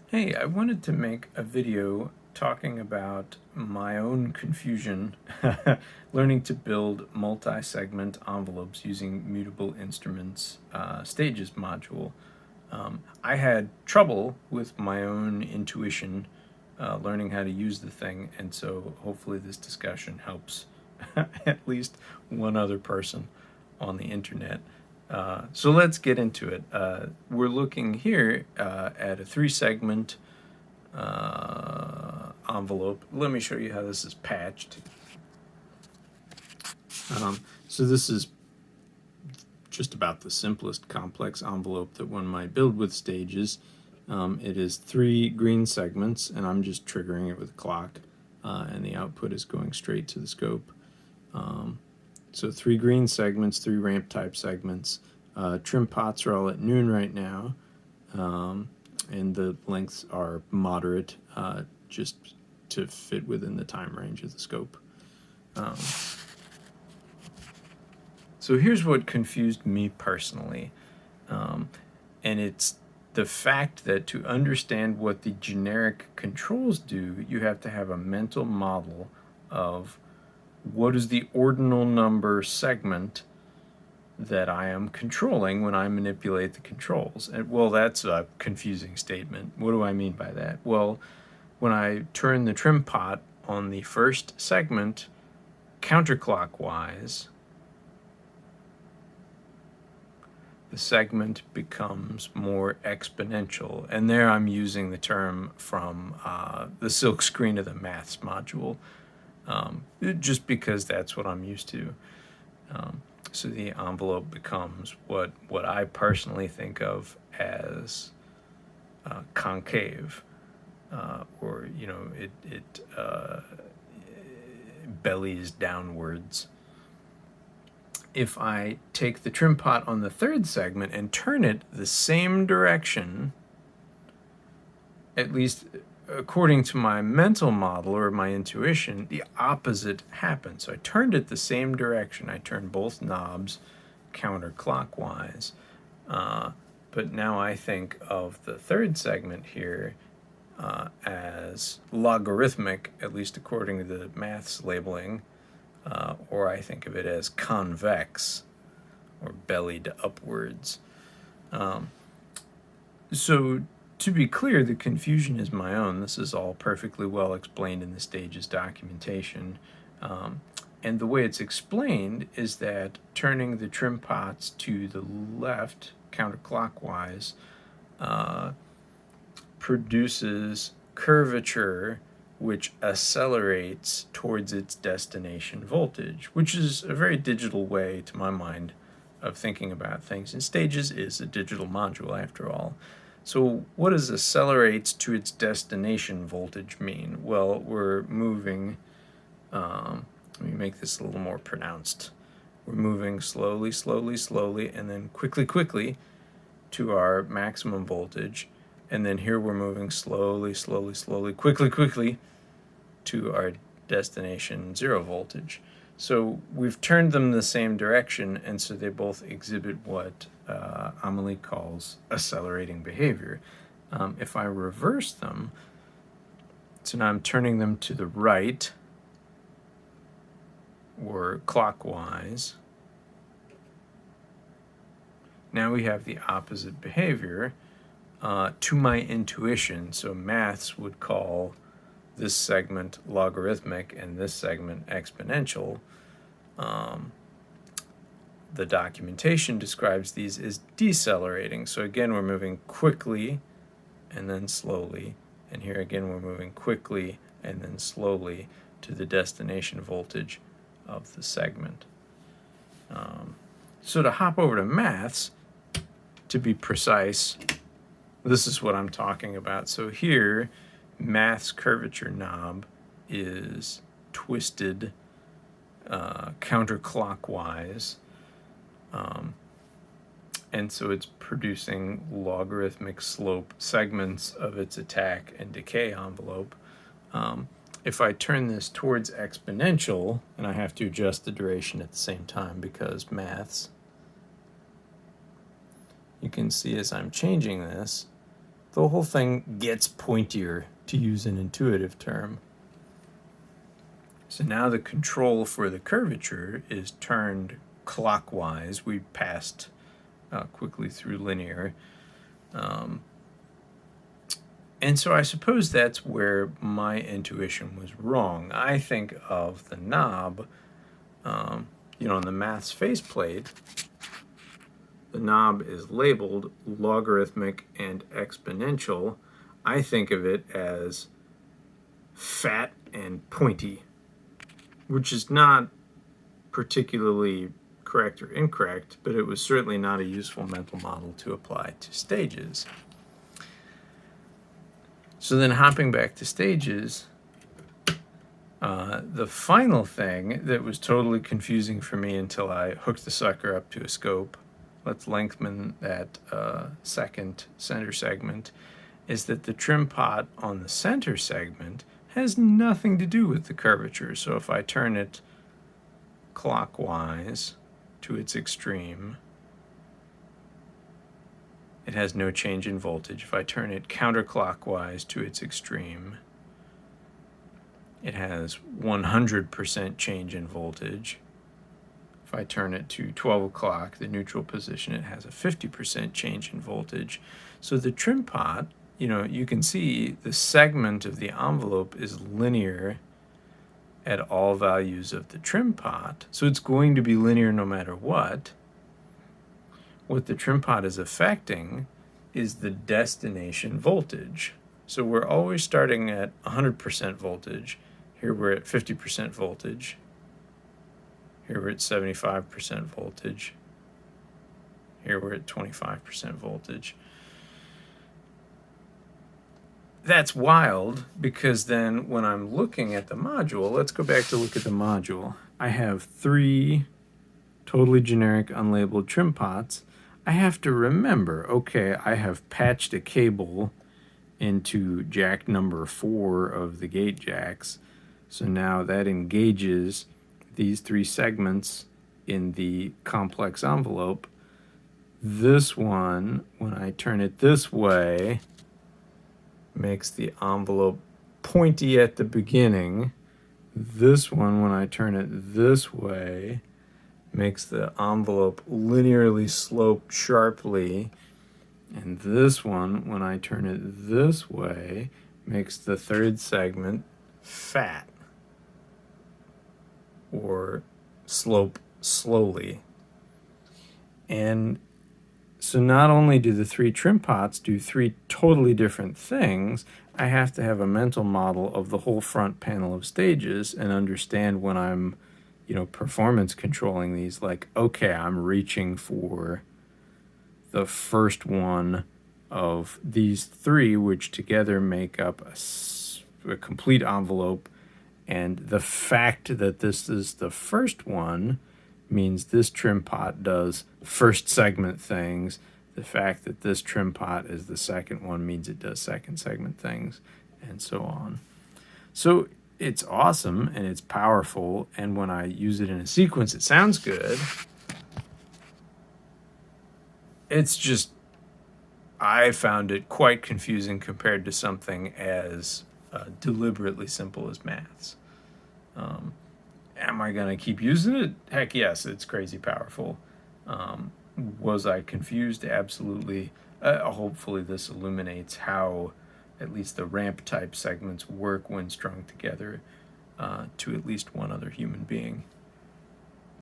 Hey, I wanted to make a video talking about my own confusion learning to build multi-segment envelopes using Mutable Instruments Stages module. I had trouble with my own intuition learning how to use the thing, and so hopefully this discussion helps at least one other person on the internet. So let's get into it. We're looking here at a three-segment envelope. Let me show you how this is patched. So this is just about the simplest complex envelope that one might build with stages. It is three green segments, and I'm just triggering it with a clock, and the output is going straight to the scope. So three green segments, three ramp type segments. Trim pots are all at noon right now, and the lengths are moderate, just to fit within the time range of the scope. So here's what confused me personally, and it's the fact that to understand what the generic controls do, you have to have a mental model of what is the ordinal number segment that I am controlling when I manipulate the controls. And well, that's a confusing statement. What do I mean by that? Well, when I turn the trim pot on the first segment counterclockwise, the segment becomes more exponential. And there I'm using the term from the silk screen of the maths module, just because that's what I'm used to. So the envelope becomes what I personally think of as concave, or it bellies downwards. If I take the trim pot on the third segment and turn it the same direction, at least according to my mental model or my intuition, the opposite happens. So I turned it the same direction. I turned both knobs counterclockwise. But now I think of the third segment here as logarithmic, at least according to the maths labeling, or I think of it as convex or bellied upwards. So to be clear, the confusion is my own. This is all perfectly well explained in the stages documentation. And the way it's explained is that turning the trim pots to the left counterclockwise produces curvature which accelerates towards its destination voltage, which is a very digital way, to my mind, of thinking about things. And stages is a digital module, after all. So what does accelerates to its destination voltage mean? Well, we're moving, let me make this a little more pronounced. We're moving slowly, slowly, slowly, and then quickly, quickly to our maximum voltage. And then here we're moving slowly, slowly, slowly, quickly, quickly to our destination 0 voltage. So we've turned them the same direction, and so they both exhibit what Amelie calls accelerating behavior. If I reverse them, so now I'm turning them to the right or clockwise. Now we have the opposite behavior to my intuition. So maths would call this segment logarithmic and this segment exponential. The documentation describes these as decelerating. So again, we're moving quickly and then slowly. And here again, we're moving quickly and then slowly to the destination voltage of the segment. So to hop over to maths, to be precise, this is what I'm talking about. So here, maths curvature knob is twisted counterclockwise, and so it's producing logarithmic slope segments of its attack and decay envelope. If I turn this towards exponential, and I have to adjust the duration at the same time because maths, you can see as I'm changing this, the whole thing gets pointier, to use an intuitive term. So now the control for the curvature is turned clockwise. We passed quickly through linear. And so I suppose that's where my intuition was wrong. I think of the knob, on the maths faceplate, the knob is labeled logarithmic and exponential. I think of it as fat and pointy, which is not particularly correct or incorrect, but it was certainly not a useful mental model to apply to stages. So then hopping back to stages, the final thing that was totally confusing for me until I hooked the sucker up to a scope, let's lengthen that second center segment, is that the trim pot on the center segment has nothing to do with the curvature. So if I turn it clockwise to its extreme, it has no change in voltage. If I turn it counterclockwise to its extreme, it has 100% change in voltage. If I turn it to 12 o'clock, the neutral position, it has a 50% change in voltage. So the trim pot, you can see the segment of the envelope is linear at all values of the trim pot. So it's going to be linear no matter what. What the trim pot is affecting is the destination voltage. So we're always starting at 100% voltage. Here we're at 50% voltage. Here we're at 75% voltage. Here we're at 25% voltage. That's wild, because then when I'm looking at the module, let's go back to look at the module. I have 3 totally generic unlabeled trim pots. I have to remember, okay, I have patched a cable into jack number 4 of the gate jacks. So now that engages these 3 segments in the complex envelope. This one, when I turn it this way, makes the envelope pointy at the beginning. This one, when I turn it this way, makes the envelope linearly slope sharply. And this one, when I turn it this way, makes the 3rd segment fat or slope slowly. And so not only do the 3 trim pots do 3 totally different things, I have to have a mental model of the whole front panel of stages and understand when I'm, performance controlling these, like, okay, I'm reaching for the first one of these 3, which together make up a complete envelope. And the fact that this is the first one means this trim pot does first segment things. The fact that this trim pot is the second one means it does second segment things, and so on. So it's awesome and it's powerful, and when I use it in a sequence, it sounds good. It's just, I found it quite confusing compared to something as deliberately simple as maths. Am I going to keep using it? Heck yes, it's crazy powerful. Was I confused? Absolutely. Hopefully this illuminates how at least the ramp type segments work when strung together to at least one other human being.